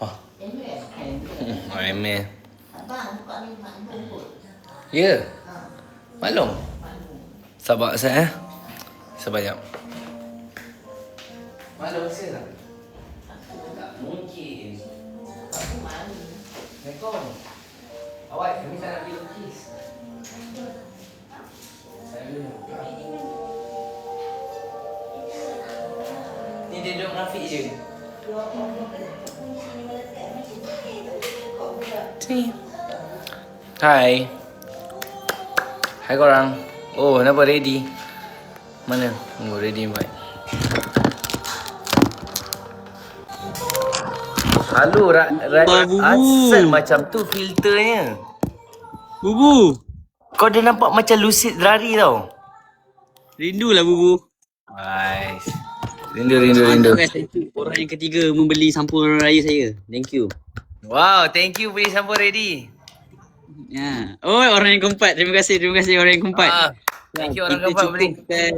Oh. ML. Ya. Maklum. Sabar saya. Sabar jap. Maklum saya tak? Tak mungkin. Assalamualaikum. Awak, kami tak nak beli cookies. Saya dulu. Ni dia duduk Rafiq je. Hai. Hai korang. Oh, kenapa ready? Mana? Oh, ready invite. Halo, asal macam tu filternya. Bubu, Kau dah nampak macam lucid lari tau. rindulah Bubu. Nice. Rindu. Guys, thank you. Orang yang ketiga membeli sampul raya saya. Thank you. Wow, thank you beli sampul ready. Ya. Oh, orang yang keempat. Terima kasih orang yang keempat. Thank you orang Kita keempat beli. cukupkan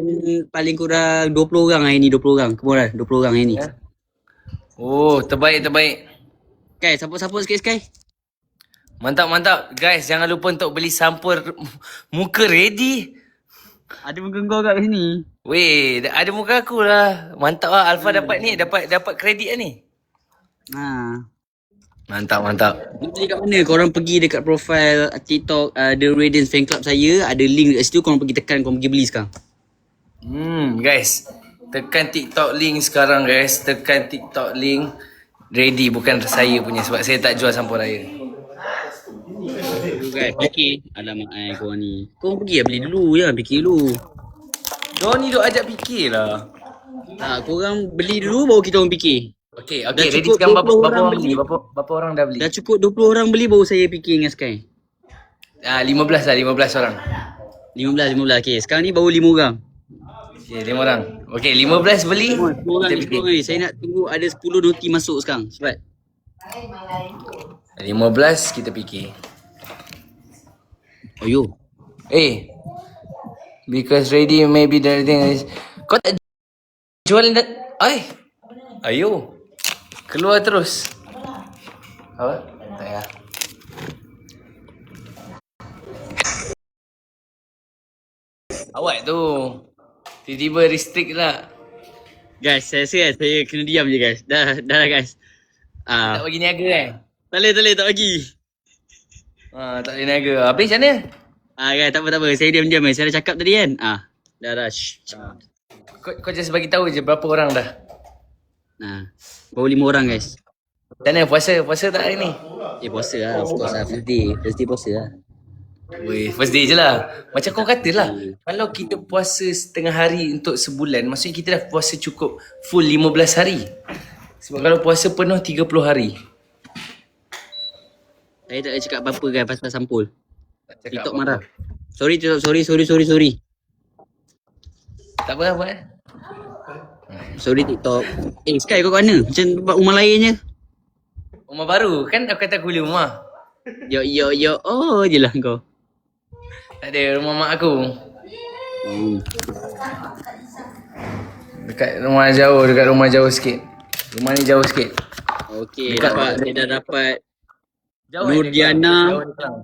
paling kurang 20 orang hari ni, 20 orang. Kemudian 20 orang hari ni. Ya. Oh, terbaik. Kai, support sikit Kai. Mantap. Guys, jangan lupa untuk beli sampul muka ready. Ada muka kau kat sini. Weh, ada muka aku lah. Mantap lah. Alpha dapat ni. Dapat kredit lah ni. Ha. Mantap. Nanti kat mana? Korang pergi dekat profile TikTok The Radiance Fan Club saya. Ada link dekat situ. Korang pergi tekan. Korang pergi beli sekarang. Guys. Tekan TikTok link sekarang guys. Tekan TikTok link. Ready bukan saya punya. Sebab saya tak jual sampul raya. Guys, fikir. Alamak korang ni. Korang pergi lah beli dulu. Jangan fikir dulu. Diorang ni duk ajak fikir lah. Korang beli dulu baru kita orang fikir. Okay. Dah Ready cukup sekarang 20 berapa orang orang beli. beli? Berapa orang dah beli? Dah cukup 20 orang beli baru saya fikir dengan Sky. 15 orang. 15. Okay, sekarang ni baru 5 orang. Okay, 5 orang. Okay, 15 beli. 10 orang Kita ni, fikir. 10 orang ni. Saya nak tunggu ada 10 noti masuk sekarang. Cepat. 15 kita fikir. Oh yo. Because ready maybe the thing is. Kau tak jual ayo. Keluar terus. Apa? Tak ya. Awak tu tiba-tiba restrict lah. Guys, saya rasa saya kena diam je guys. Dah lah guys. Tak bagi niaga kan? Tak boleh tak bagi. Tak boleh niaga. Habis macam mana? Guys, tak apa. Saya diam-diam je. Saya dah cakap tadi kan. Dah. Kau just bagi tahu je berapa orang dah. Baru 5 orang guys. Macam mana puasa tak hari ni? Puasa lah. Of course lah. First day puasa lah. Weh, first day je lah. Macam kau kata lah. Kalau kita puasa setengah hari untuk sebulan, maksudnya kita dah puasa cukup full 15 hari. Sebab kalau puasa penuh 30 hari. Saya tak ada cakap apa-apa guys pasal sampul. Tak cakap TikTok apa-apa. marah. Sorry. Tak apa. Sorry TikTok. Sky kau kat mana? Macam tempat rumah lain je. Rumah baru. Kan aku kata aku beli rumah. Yo. Oh je lah kau. Tak ada, rumah mak aku. Dekat rumah jauh sikit. Rumah ni jauh sikit. Okey, Dekat saya dah dapat Jauh Nur dia Diana. jauh dia kelang.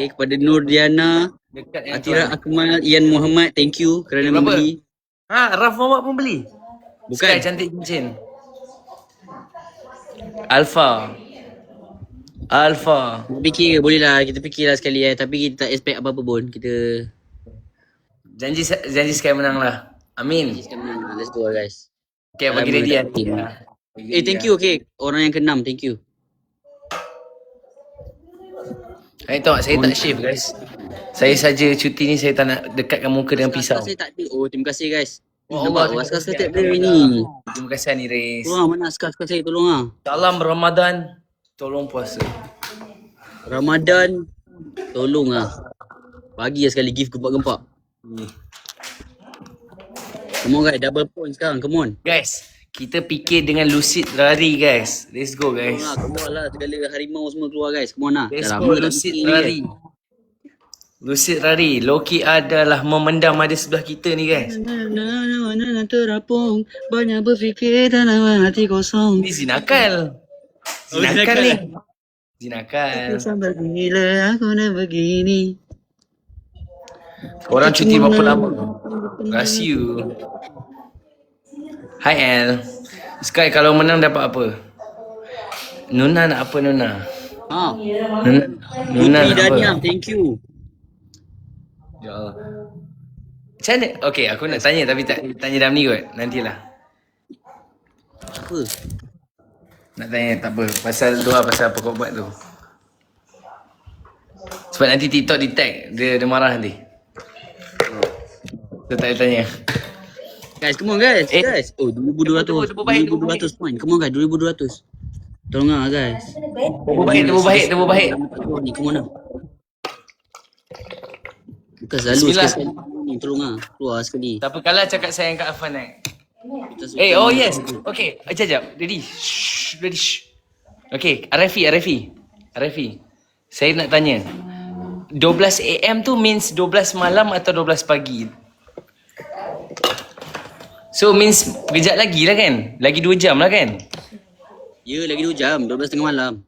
kepada Nur Diana, Dekat yang Atira kelang. Akmal, Ian Muhammad, thank you kerana Berapa? membeli. Raf Muhammad pun beli? Bukan. Sky cantik cincin. Alpha. Fikir boleh lah, kita fikirlah sekali tapi kita tak expect apa-apa pun. Kita Janji Sky menang lah. Amin. let's go guys. Okay, bagi ready kan. Thank you. Okay, orang yang ke-6, thank you. Tahu saya tak shave guys. Saya saja cuti ni saya tak nak dekatkan muka dengan pisau. Saya tak ada. Oh, terima kasih guys. Oh, Nampak Allah, askar terima tak kasih. ada ni. Terima kasih Aniris. Tolong mana askar saya tolong Salam Ramadan. Tolong puasa. Ramadan tolong bagi sekali gift gempak-gempak. Come on guys, double point sekarang, come on. Guys, kita fikir dengan lucid lari guys. Let's go guys. Keluar lah segala harimau semua keluar guys. Come on Let's Dah go lama tak lucid fikir ni, lari. Lucid lari. Loki adalah memendam ada sebelah kita ni guys. Terapung, banyak berfikir dalam hati kosong. Ni zinakal. Jinakal ni. Jinakal. Sampai bila aku nak begini. Orang cuti berapa lama? Rahsia. Hi El. Sky kalau menang dapat apa? Nuna nak apa Nuna? Ha. Nuna Putri nak apa? Dania, thank you. Ya Allah. Macam mana? Okay, aku nak tanya tapi tak tanya dalam ni kot. Nantilah. Apa? Nak tanya tak apa. Pasal tu lah, pasal apa kau buat tu. Sebab nanti TikTok di tag. Dia marah nanti. So tak payah tanya. Guys, come on guys. Eh. Guys. Oh, 2200. Tepuk baik, 2200 point. Come on guys, 2200. Tolong lah guys. Tepuk baik. Ni, come on lah. Bukan selalu Bismillah. sekali ni, tolong lah. Keluar sekali. Tak apa, kalau cakap sayang kat Afan kan. Kita suka Oh ni. yes. Okay, sekejap. Ready. Shh, ready. Shh. Okay, Arafi. Saya nak tanya. 12 AM tu means 12 malam atau 12 pagi? So means kejap lagi lah kan? Lagi 2 jam lah kan? Ya, lagi 2 jam. 12.30 malam.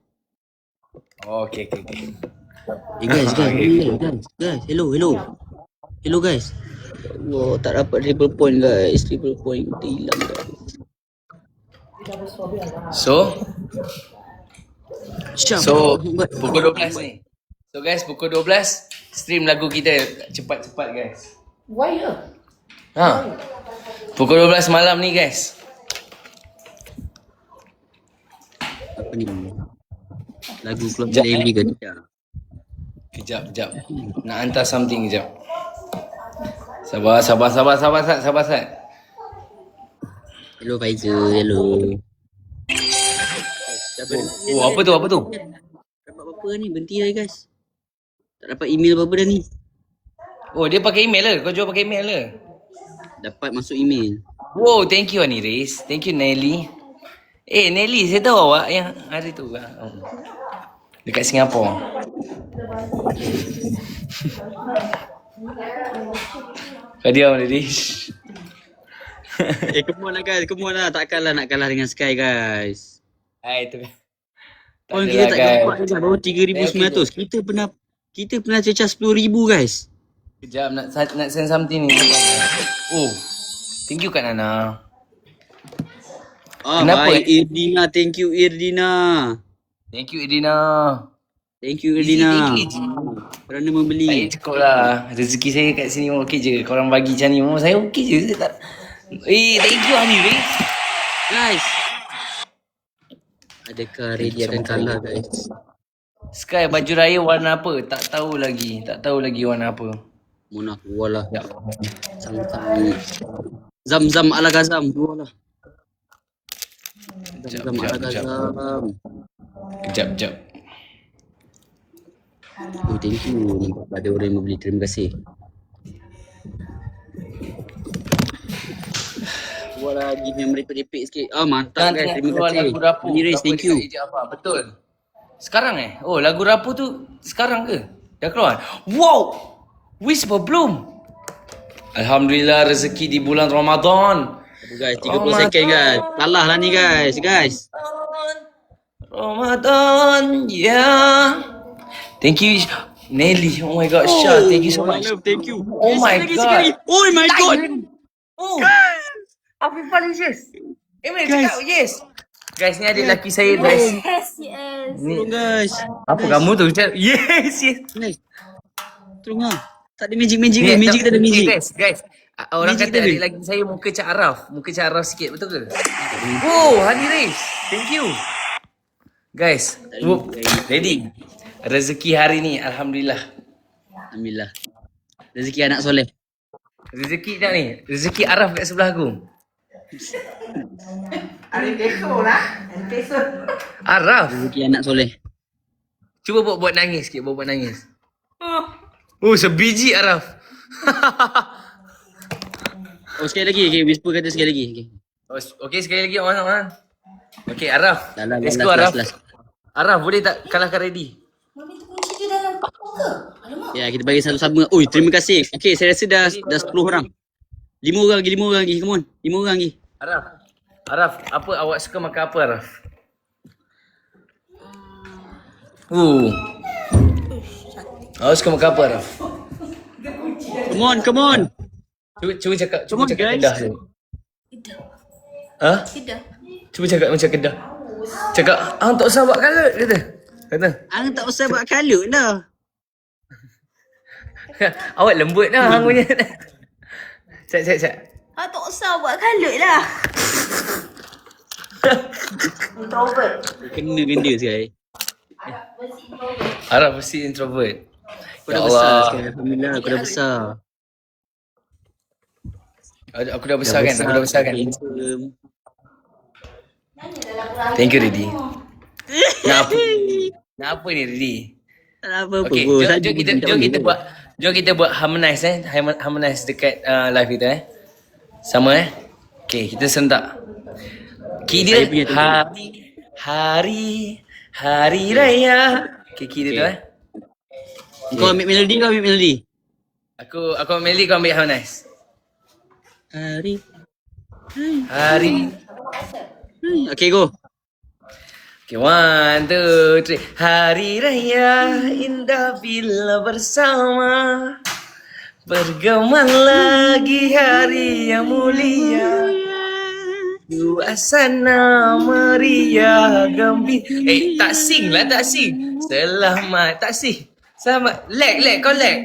Oh, okay. Guys. Okay. Guys, hello. Hello guys. Allah, tak dapat triple point guys. Triple point kita hilang guys. So Syam. pukul 12 ni. So guys, pukul 12 stream lagu kita cepat-cepat guys. Why ya? Ha. Pukul 12 malam ni guys. Apa ni? Lagu keluarga Lely ke tidak? Kejap. Nak hantar something kejap. Sabar Sat. Hello Faizal, hello. Oh, apa tu? Dapat apa-apa ni? Berhenti lah guys. Tak dapat email apa-apa dah ni. Oh, dia pakai email ke? Kau jual pakai email ke? Dapat masuk email. Wow, thank you Aniris. Thank you Nelly. Nelly, saya tahu awak yang hari tu. Dekat Singapura. Kau diam Aniris. Come on lah guys, come on lah. Takkanlah nak kalah dengan Sky guys. Tu. Oh, kita tak dapat je baru 3,900. Kita pernah cecah 10,000 guys. Kejap nak send something ni. Oh. Thank you Kak Nana. Kenapa, Baik Irdina, thank you Irdina. Thank you Edina. Thank you Irdina. Kerana Saya membeli. cukup lah. Rezeki saya kat sini okey je. Korang bagi macam ni. Saya okey je. Saya tak... thank you Aniris. Guys. Adakah ready akan kalah guys? Sky, baju raya warna apa? Tak tahu lagi warna apa. Mona keluar lah. Zam-zam ala Gazam. Keluar lah. Zam-zam ala Gazam. Kejap. Oh, thank you. Nampak ada orang yang membeli. Terima kasih. Keluar lagi yang merepek-repek sikit. Mantap guys. Terima kasih. Lagu Rapu. Aniris, thank you. Betul. Sekarang Oh, lagu Rapu tu sekarang ke? Dah keluar? Wow! Whisper Bloom. Alhamdulillah rezeki di bulan Ramadan. Guys, 30 second guys. Kalah lah ni guys. Ramadan, yeah. Thank you Nelly. Oh my god, Syah, thank you so much. Thank you. Oh my god. Oh my god. Oh. Apa paling yes? Cakap yes. Guys, ni adik lelaki saya guys. Yes. Tolong guys. Apa kamu tu? Yes. Guys. Tolong lah. Tak ada magic ke? Magic kita ada magic. Guys. Orang Magic kata kita ada. adik lagi saya muka Cak Araf. Muka Cak Araf sikit, betul ke? Oh, Hani Reis. Thank you. Guys, ready? Rezeki hari ni, Alhamdulillah. Alhamdulillah. Rezeki anak soleh. Rezeki dah ni. Rezeki Araf kat sebelah aku. Araf. Rezeki anak soleh. Cuba buat nangis sikit, buat nangis. Oh, sebiji Araf. Oh, sekali lagi. Okay, whisper kata sekali lagi. Okay. Okay, sekali lagi on. Okay, Araf. Dah lah, Let's last, go Araf. last. Araf, boleh tak kalahkan ready? Mami tu kunci dia dalam kotak ke? Alamak. Ya, kita bagi satu-sama. Oi, terima kasih. Okay, saya rasa dah 10 orang. 5 orang lagi. Come on. 5 orang lagi. Araf, apa awak suka makan apa Araf? Harus kamu makan apa, Araf? Come on. Cuba cakap Come on, guys. Kedah je. Tidak. Ha? Tidak. Cuba cakap macam Kedah. Cakap, tak usah buat kalut, kata. Hang tak usah buat kalut dah. Awak lembut lah hang punya. Cak. Tak usah buat kalut lah. Introvert. Kena genda sekali. Araf mesti introvert. Kau dah besar sekarang. Alhamdulillah aku dah besar. Aku dah besar kan? Aku dah besar kan? Handsome. Thank you, Ridi. Nak apa ni, Ridi? Tak apa-apa Okay, pun. jom kita buat harmonize harmonize dekat live kita Sama Okay, kita sentak. Kira Saya punya hari raya. Okay, kira tu Kau ambil melodi. Aku ambil melodi, kau ambil harmonize. Hari. Okay, go. Okay, 1, 2, 3. Hari raya indah bila bersama, bergema lagi hari yang mulia, suasana meriah gembira. Tak sing. Selamat. Tak sing. Selamat. Lag. Kau lag.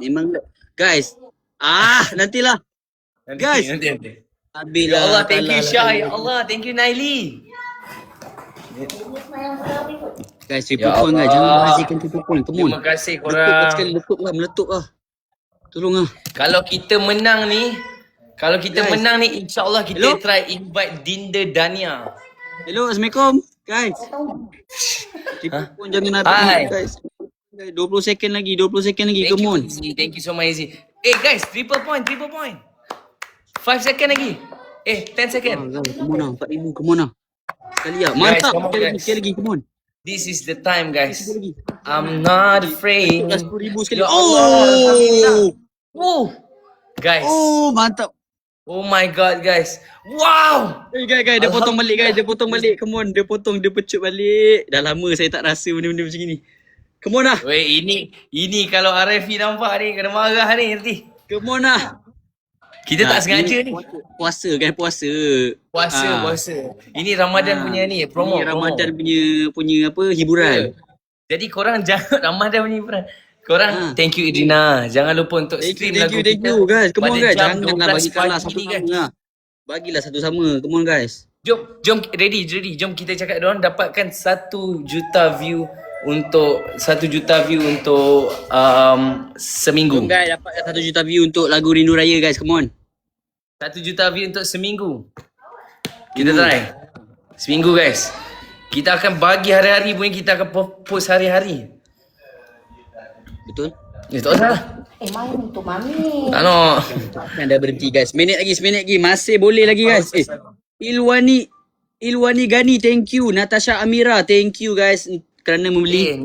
Memang guys. Nantilah. Guys. Nanti. Habis Ya lah. Allah, thank you Syah. Ya Allah, thank you Naili. Guys, Ya triple point guys. Jangan Allah. bahasikan triple point. Come on. Terima kasih Meletup korang. sekali. Meletup lah. Tolong lah. Kalau kita menang ni, Guys. insyaAllah kita Hello? try invite Dinda Dania. Hello, Assalamualaikum. Guys. Triple point jangan Hi. habis guys. 20 second lagi. Come on. Izzy. Thank you so much, Izzy. Guys, triple point. 5 second lagi. 10 second. Come on lah. 4,000. Come on lah. Sekali lah. Guys, Mantap. come on, guys. Sekali lagi. Come on. This is the time, guys. Sekali lagi. I'm not afraid. 10,000 sekali. Ya Allah. Oh, guys. Oh, mantap. Oh my God, guys. Wow. Guys, dia potong balik guys. Dia potong balik. Come on. Dia pecut balik. Dah lama saya tak rasa benda-benda macam ni. Come on lah. Weh, ini kalau Arifi nampak ni, kena marah ni nanti. Come on lah. Kita tak sengaja ni. Puasa kan, puasa. Puasa. Ini Ramadan punya ni, promo. Ini Ramadan punya apa, hiburan. Jadi korang jangan Ramadan punya hiburan. Korang thank you Irina. Jangan lupa untuk stream lagu Thank you guys. Come on pada guys. jam Janganlah 12 bagi kalah pagi satu ni, sama lah. Bagilah satu sama. Come on guys. Jom ready. Jom kita cakap diorang dapatkan 1 juta view untuk seminggu. Jom guys, dapatkan 1 juta view untuk lagu Rindu Raya guys. Come on. 1 juta view untuk seminggu. Kita try. Seminggu guys. Kita akan bagi hari-hari punya, kita akan post hari-hari. Betul? Tak usah. Main untuk mami. Tak nak. Kan dah berhenti guys. Seminit lagi. Masih boleh lagi guys. Ilwani Gani, thank you. Natasha Amira, thank you guys kerana membeli.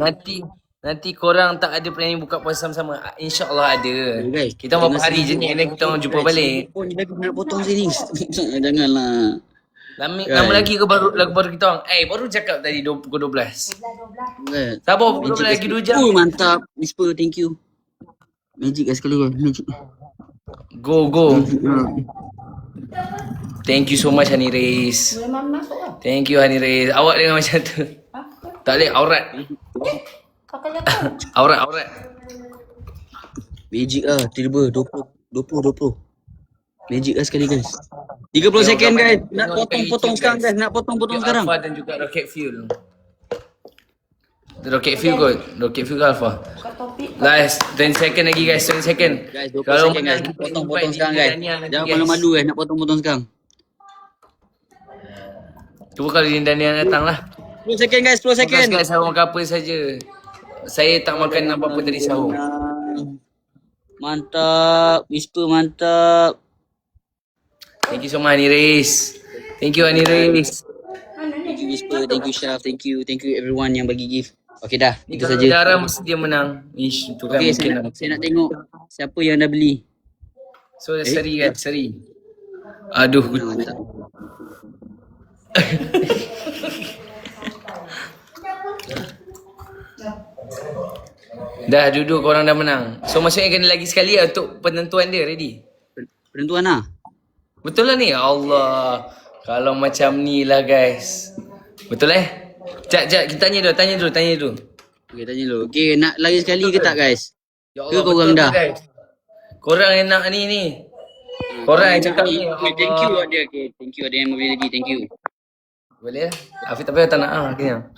Nanti korang tak ada planning buka puasa sama-sama. InsyaAllah ada. Guys, Kita berapa hari je ni, and then kita orang jumpa balik. Oh, ni lagi nak potong sini. Janganlah. Lama lagi ke lagu baru kita orang? Baru cakap tadi pukul 12. Guys. Sabar, pukul 12 lagi 2 jam. Oh, mantap. Whisper, thank you. Magic guys sekali guys. Magic. Go. Thank you so much Hani Reis. Boleh mami masuk lah. Thank you Hani Reis. Awak dengan macam tu. Tak boleh, aurat. Kakak jatuh. Aurat. Magic lah. Tiba 20. Magic lah sekali guys. 30 second guys. Nak potong sekarang guys. Nak potong sekarang. Alpha dan juga Rocket Fuel. Rocket Fuel kot. Rocket Fuel ke Alpha? Buka topik. Last 20 second lagi guys. 20 second. Guys, 20 Kalau second guys. menang, Nak kita potong invite sekarang Dinda guys. Dania nanti, Jangan guys. malu-malu guys. Nak potong sekarang. Cuba kalau Dinda Dania datang lah. 10 second guys. 10 second. Guys, sahur makan apa saja. Saya tak makan apa-apa tadi sahur. Mantap. Whisper mantap. Thank you so much Hani Reis. Thank you Hani Reis. Thank you Whisper. Thank you Syaf. Thank you everyone yang bagi gift. Okay dah. Itu saja. Cara mesti dia menang. Ish, tu kan Okay, mungkin. saya nak tengok siapa yang dah beli. So seri kan, seri. Aduh. Mantap. Dah duduk korang dah menang. So maksudnya kena lagi sekali lah untuk penentuan dia ready. Penentuan lah. Betul lah ni? Ya Allah. Kalau macam ni lah guys. Betul Jap, kita tanya dulu. Okay, tanya dulu. Okay, nak lagi sekali ke tak guys? Ya Ke korang dah? guys? Korang yang nak ni. Korang yang cakap ni. Ya Okay, thank you Allah. ada. Okay, thank you ada yang boleh lagi. Thank you. Boleh lah. Afiq tak payah tak nak kenyang.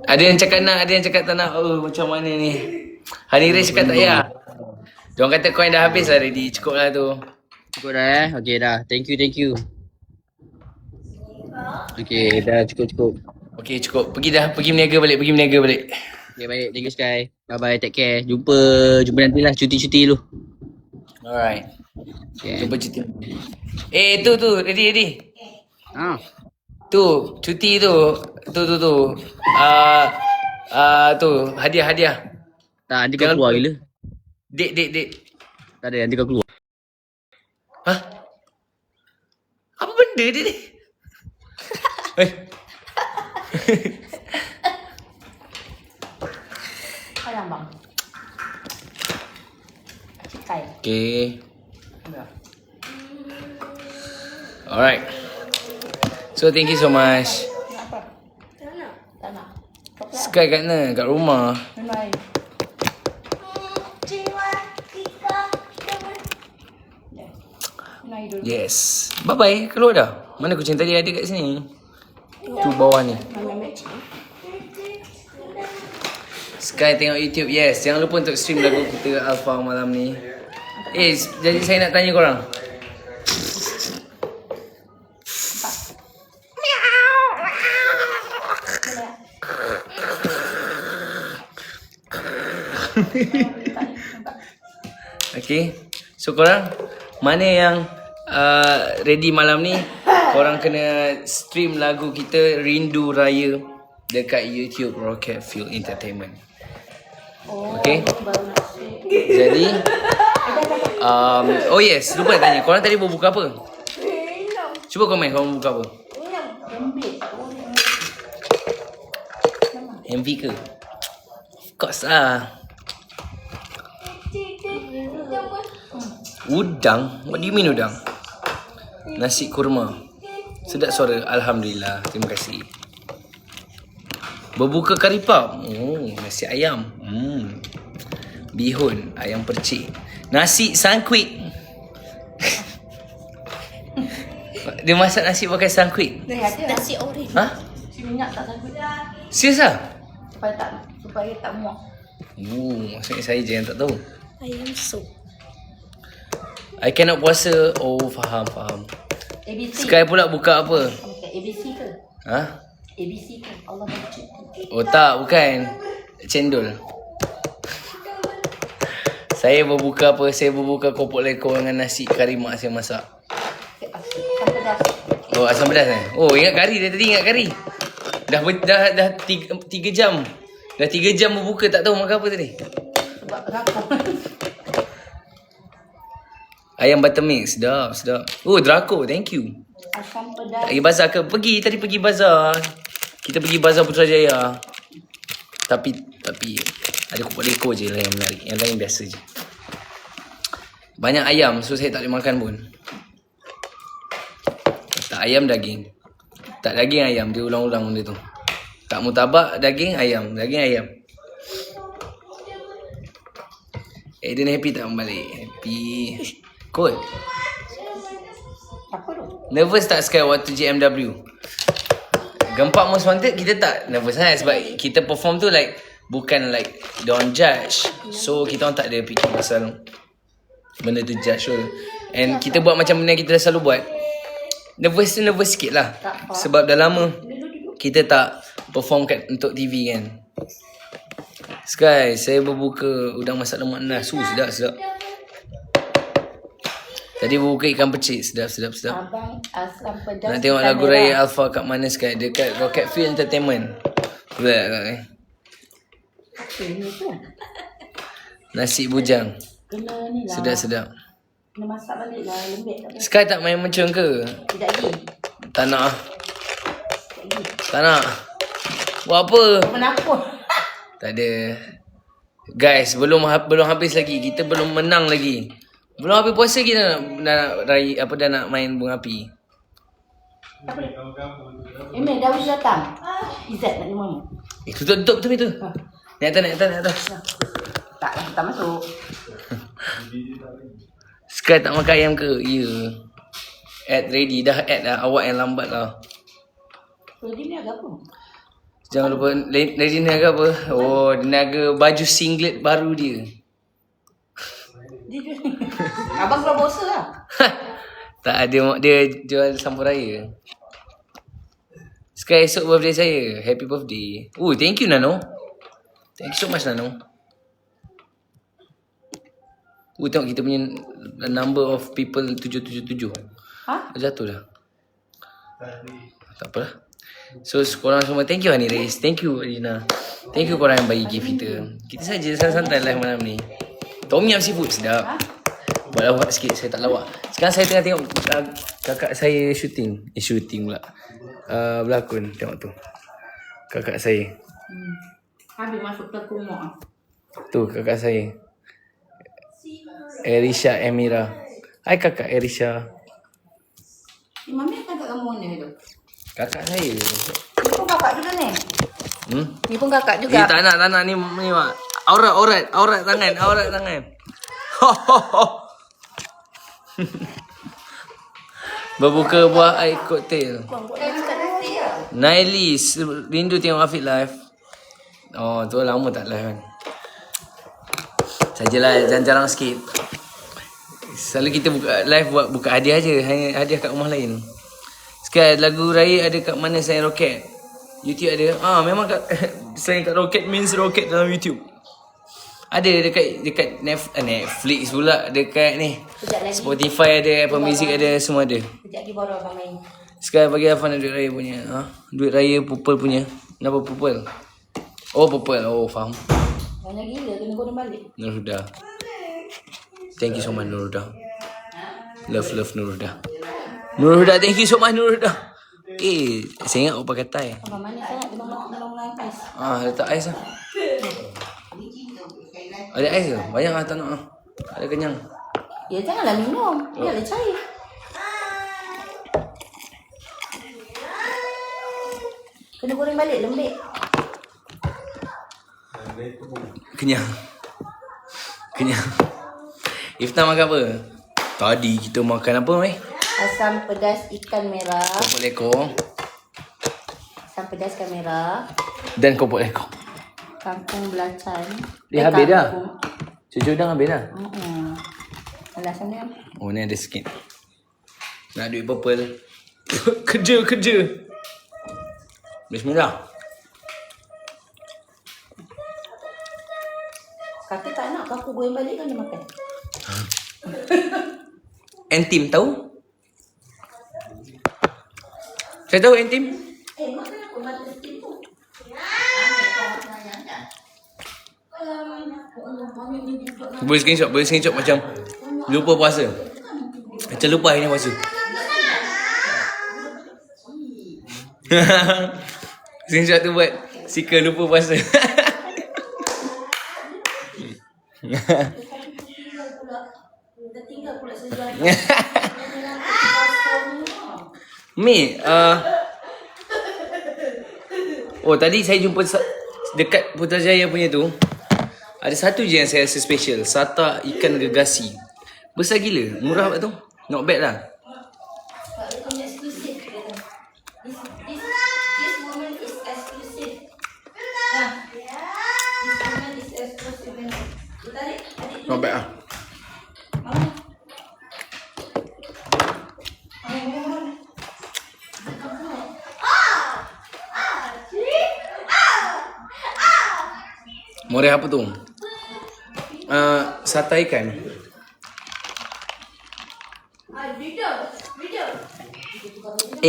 Ada yang cakap nak, ada yang cakap tak nak. Oh macam mana ni? Hani Ray cakap tak payah. Diorang kata coin dah habis lah ready. Cukup lah tu. Cukup dah Okay dah. Thank you. Okay, dah cukup. Okay cukup. Pergi meniaga balik. Okay, baik. Thank you Sky. Bye-bye. Take care. Jumpa nanti lah. Cuti dulu. Alright. Okay. Jumpa cuti. Tu. Ready. Ah. Tu. Cuti tu. Tu. Tu. Hadiah. Tak, nanti kau keluar gila. Date. Tak ada, nanti kau keluar. Hah? Apa benda dia ni? Sayang bang. Cikai. Okay. Alright. So thank you so much. Kenapa? Tak nak. Coklat. Sky kat mana? Kat rumah. Minum air. Minum air dulu. Yes. Bye-bye. Keluar dah. Mana kucing tadi ada kat sini? Tu bawah ni. Minum match. Sky tengok YouTube. Yes. Jangan lupa untuk stream lagu kita Alpha malam ni. Jadi saya nak tanya korang. Okay. So korang mana yang ready malam ni? Korang kena stream lagu kita Rindu Raya dekat YouTube Rocket Fuel Entertainment. Okay. Baru nak share. Jadi oh yes, lupa nak tanya. Korang tadi berbuka apa? Cuba komen korang berbuka apa? MV ke? Of course lah. Udang? What do you mean udang? Nasi kurma. Sedap suara. Alhamdulillah. Terima kasih. Berbuka kari pap. Nasi ayam. Bihun. Ayam percik. Nasi sangkuit. Dia masak nasi pakai sangkuit. Nasi oren. Ha? Si minyak tak sanggup. Serius lah? Supaya tak muak. Maksudnya saya je yang tak tahu. Ayam sup. I cannot puasa. Oh, faham. ABC. Sky pula buka apa? Okay, ABC ke? Ha? ABC ke? Allah mencipta. Oh tak, bukan. Cendol. Saya berbuka apa? Saya berbuka kopok lekor dengan nasi kari mak saya masak. Asam pedas. Oh, asam pedas Oh, ingat kari. Dia tadi ingat kari. Dah 3 jam. Dah 3 jam berbuka tak tahu makan apa tadi. Sebab rakam. Ayam butter mix. Sedap. Oh, Draco. Thank you. Asam pedas. Pergi bazar ke? Tadi pergi bazar. Kita pergi bazar Putrajaya. Tapi ada kopok lekor je lah yang menarik. Yang lain biasa je. Banyak ayam, so saya tak boleh makan pun. Tak ayam daging. Tak daging ayam, dia ulang-ulang benda tu. Tak mutabak daging ayam, daging ayam. Aiden happy tak balik? Happy. Cool. Apa tu? Nervous tak Sky waktu GMW? Gempak Most Wanted kita tak nervous sangat sebab kita perform tu like bukan like don't judge. So kita orang tak ada fikir pasal benda tu judge tu. And kita buat macam benda yang kita dah selalu buat. Nervous tu nervous sikit lah. Sebab dah lama kita tak perform untuk TV kan. Sky, saya berbuka udang masak lemak nanas. Sedap. Tadi berbuka ikan percik. Sedap. Abang asam pedas. Nak tengok lagu Raya Alpha kat mana Sky? Dekat Rocket Fuel Entertainment. Ini tu. Nasi bujang. Kena ni lah. Sedap. Kena masak balik lah. Lembik tak boleh. Sky tak main mercun ke? Tidak lagi. Tak nak. Tak lagi. Tak nak. Buat apa? Menakut. Tak ada. Guys, belum habis lagi. Kita belum menang lagi. Belum habis puasa kita dah nak main bunga api. Dah boleh datang. Izzat nak ni mama. Tutup tu. Naik atas. Tak masuk. Sky tak makan ayam ke? Ya. Add ready. Dah add dah. Awak yang lambat lah. Jadi ni agak apa? Jangan lupa. Ready ni agak apa? Oh, niaga baju singlet baru dia. Abang keluar bosa lah. Tak ada. Dia jual sampur raya. Sky esok birthday saya. Happy birthday. Oh, thank you Nano. Thank you so much Nano. Tengok kita punya number of people 777. Ha? Jatuh dah. Tak apalah. So korang semua thank you Hani Reis. Thank you Adina. Thank you korang yang bagi gift kita. Kita saja santai-santai live malam ni. Tom Yum seafood sedap. Buat lawak sikit, saya tak lawak. Sekarang saya tengah tengok kakak saya shooting. Shooting pula. Berlakon, tengok tu. Kakak saya. Habis masuk pelakon rumah. Tu kakak saya. Erisha Emira. Hai kakak Erisha. Mami akan kat kamu ni tu. Kakak saya. Ni pun kakak juga ni. Ni pun kakak Eh, juga. tak nak ni mak. Aurat tangan. Berbuka buah air koktail. Nailis, rindu tengok Afiq live. Oh, tu lama tak live kan. Sajalah jarang-jarang sikit. Selalu kita buka live buka hadiah je, hanya hadiah kat rumah lain. Sekarang lagu raya ada kat mana selain Roket? YouTube ada. Memang kat selain kat Roket means Roket dalam YouTube. Ada dekat Netflix pula, dekat ni Sekejap lagi. Spotify ada, Apple Music ada, semua ada. Sekejap lagi baru abang main. Sekarang bagi Afan duit raya punya. Duit raya purple punya. Kenapa purple? Oh purple. Oh faham. Banyak gila kena guna balik. Nurhuda. Thank you so much Nurhuda. Love Nurhuda. Nurhuda, thank you so much Nurhuda. Saya ingat awak pakai tie. Abang manis sangat dia belum ais. Letak ais lah. Ada ais ke? Banyak lah tak nak lah. Ada kenyang. Ya janganlah minum. Biarlah cair. Kena goreng balik lembik. Kenyang. Iftar makan apa? Tadi kita makan apa meh? Asam pedas ikan merah. Kopok lekor Asam pedas ikan merah. dan kopok lekor. Kangkung belacan. Dia habis dah. Cucu dah habis dah. Alasan dia. Oh ni ada sikit. Nak duit purple. kerja. Bismillah. Kata tak nak aku goreng balik kan dia makan. Entim tahu? Saya tahu entim. Makan apa mata steam tu? Boleh screenshot macam lupa puasa. Macam lupa hari ni puasa. Screenshot tu buat stiker lupa puasa. Dah tinggal pula sejarah. Mi, tadi saya jumpa dekat Putrajaya punya tu. Ada satu je yang saya rasa special. Sata ikan gergasi. Besar gila. Murah tak tu? Not bad lah. This woman is exclusive. This woman is exclusive. Tarik. Not bad lah. Murah apa tu? Sata ikan.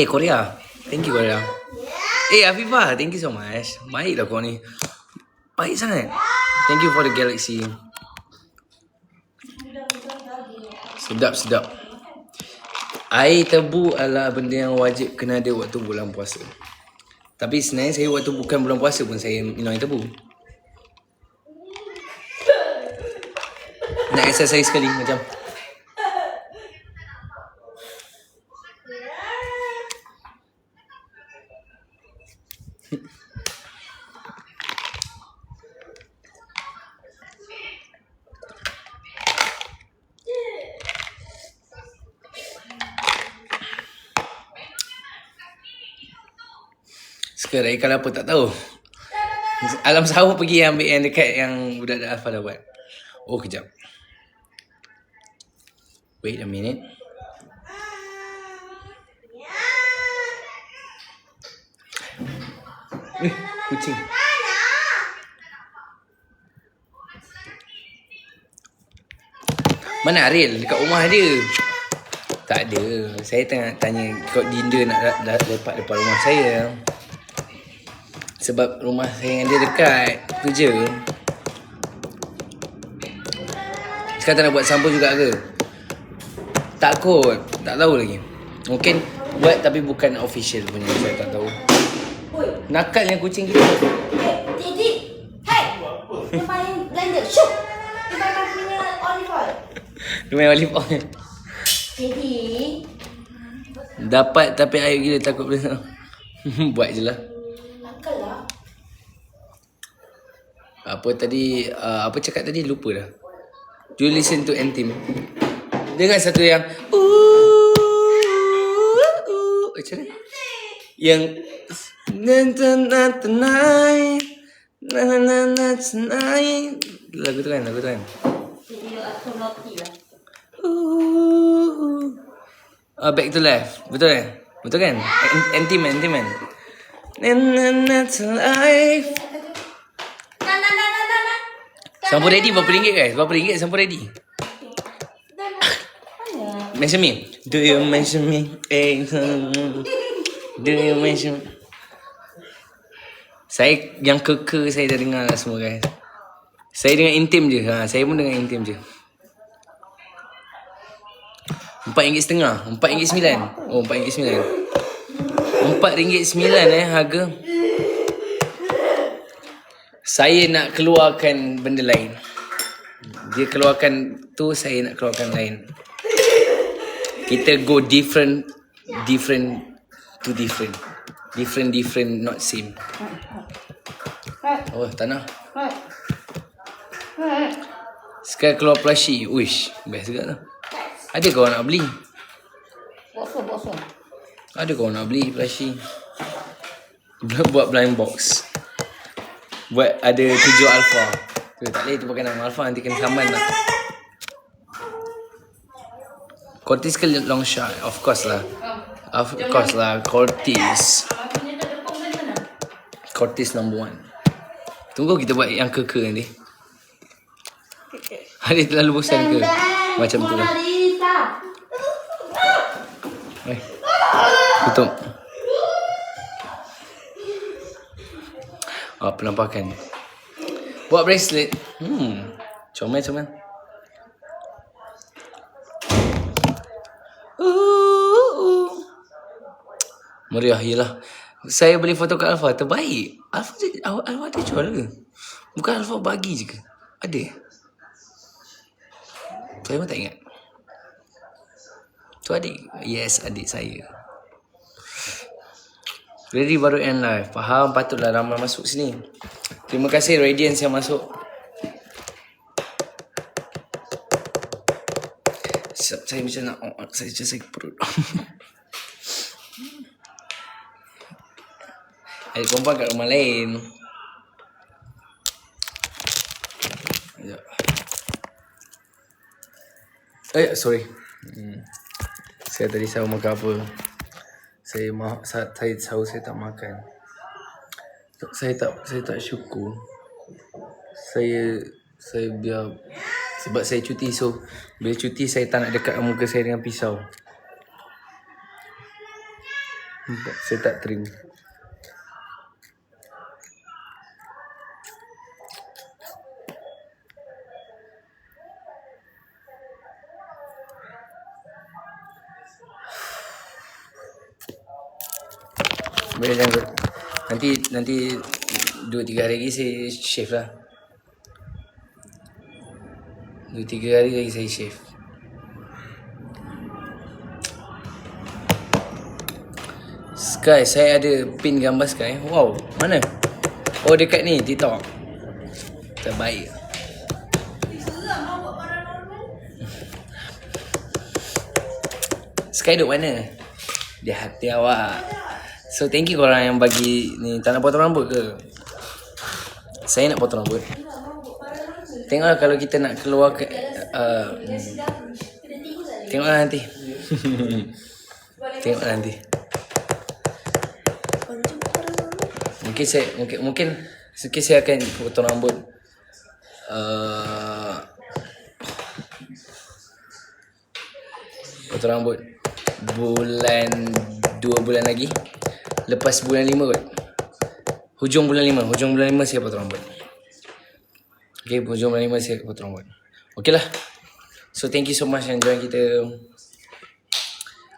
Korea. Thank you Korea. Afifah, thank you so much. Baiklah kau ni. Baik sangat. Thank you for the galaxy. Sedap. Air tebu adalah benda yang wajib kena ada waktu bulan puasa. Tapi sebenarnya saya waktu bukan bulan puasa pun saya minum air tebu. Nak exercise sekali macam. Sekarang kalau apa tak tahu. Alam sahur pergi ambil yang dekat yang budak-budak Alfa dah buat. Oh, kejap. Wait a minute. Kucing. Mana Ariel? Dekat rumah dia. Tak ada. Saya tengah tanya kau Dinda nak lepak depan rumah saya. Sebab rumah saya dengan dia dekat kerja. Sekarang tak nak buat sampul juga ke? Tak kot. Tak tahu lagi. Mungkin buat tapi bukan official punya. Saya tak tahu. Nakalnya kucing kita. Teddy. Hey. Dia main blender. Shoot. Dia main punya olive oil. Dia main olive oil. Teddy. Dapat tapi air gila takut boleh. Buat je lah. Nakal lah. Apa tadi, apa cakap tadi lupa dah. Do you listen to N-Team? Dengar satu yang macam mana? Yang tonight, tonight. Lagu tu kan. Teddy aku naughty lah. Back to left. Betul kan? Betul kan? N-Team kan? Life. Sampul ready berapa ringgit guys? Berapa ringgit sampul ready? Mention me. Do you mention me? Do you mention me? Saya yang keke saya dah dengar lah semua guys. Saya dengan Intim je. Saya pun dengan Intim je. RM4.5. RM4.9. Oh, RM4.9. RM4.9 harga. Saya nak keluarkan benda lain. Dia keluarkan tu, saya nak keluarkan lain. Kita go different to different. Different, not same. Oh, tak nak. Sekarang keluar plushie. Uish, best juga tu. Ada kau nak beli? Bosong. Ada kau nak beli plushie? Buat blind box. Buat ada 7 alpha. Tu tak boleh tu pakai nama alpha, nanti kena saman lah. Cortis ke long shot? Of course lah. Cortis. Cortis number 1. Tunggu kita buat yang keke nanti. Hari terlalu bosan ke? Macam tu lah. Tutup. Penampakan. Buat bracelet. Comel. Meriah yelah. Saya beli foto kat Alfa terbaik. Alfa ada jual ke? Bukan Alfa bagi je ke? Ada. Saya pun tak ingat. Tu adik. Yes, adik saya. Ready baru end live. Faham, patutlah ramai masuk sini. Terima kasih Radiance yang masuk. Saya macam nak saya sakit perut. Adik perempuan kat rumah lain. Sekejap. Sorry. Saya tadi sahur makan apa? Saya sahur saya tak makan. Saya tak syukur. Saya biar sebab saya cuti, so bila cuti saya tak nak dekat muka saya dengan pisau. Saya tak terima. Boleh jangan. Nanti 2-3 hari lagi saya shave lah. 2-3 hari lagi saya shave. Sky, saya ada pin gambar Sky. Wow, mana? Oh, dekat ni, TikTok. Terbaik. Sky duduk mana? Di hati awak. So, thank you korang yang bagi ni. Tak nak potong rambut ke? Saya nak potong rambut. Tengoklah kalau kita nak keluar ke... tengoklah nanti. Tengoklah nanti. Mungkin saya akan potong rambut potong rambut bulan 2 bulan lagi. Lepas bulan 5 kot. Hujung bulan 5 saya potong rambut. Okay, hujung bulan 5 saya potong rambut. Okay lah. So thank you so much yang join kita.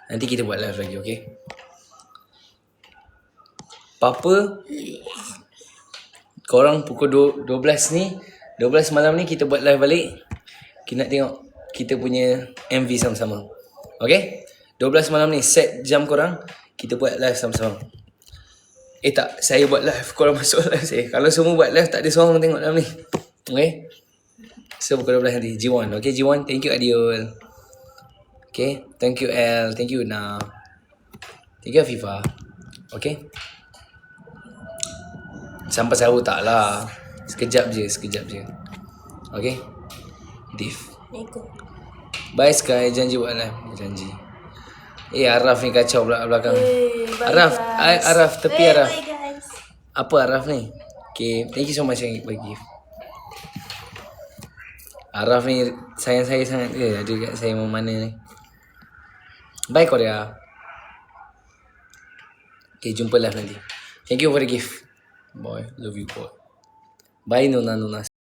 Nanti kita buat live lagi, okay? Apa-apa korang pukul 12 ni, 12 malam ni kita buat live balik. Kita nak tengok kita punya MV sama-sama. Okay? 12 malam ni set jam korang, kita buat live sama-sama. Tak, saya buat live, korang masuk live saya. Kalau semua buat live, tak ada seorang tengok dalam ni. Okay? So pukul 12 nanti, G1. Okay G1, thank you Adiol. Okay, thank you L, thank you Na, thank you Afifa. Okay? Sampai sahur tak lah. Sekejap je. Okay? Div. Bye Sky, janji buat live. Janji. Araf ni kacau pula belakang. Araf, Araf, tepi Araf. Bye guys. Apa Araf ni? Okay, thank you so much yang bagi gift. Araf ni sayang saya sangat ke? Ada kat saya mana ni. Bye Korea. Okay, jumpa live nanti. Thank you for the gift. Boy, love you boy. Bye Nona.